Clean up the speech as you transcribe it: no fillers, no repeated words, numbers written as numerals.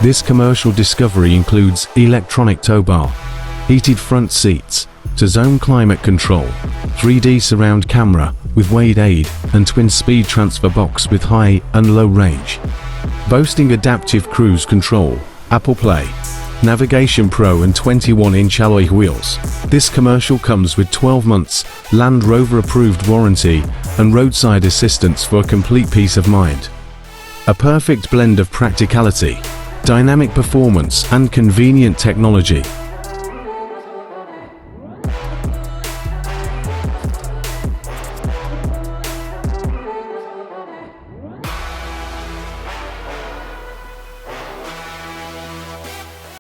This commercial discovery includes electronic tow bar, heated front seats, to-zone climate control, 3D surround camera with Wade aid, and twin speed transfer box with high and low range. Boasting adaptive cruise control, Apple Play, Navigation Pro and 21-inch alloy wheels. This commercial comes with 12 months Land Rover approved warranty and roadside assistance for a complete peace of mind. A perfect blend of practicality, dynamic performance and convenient technology.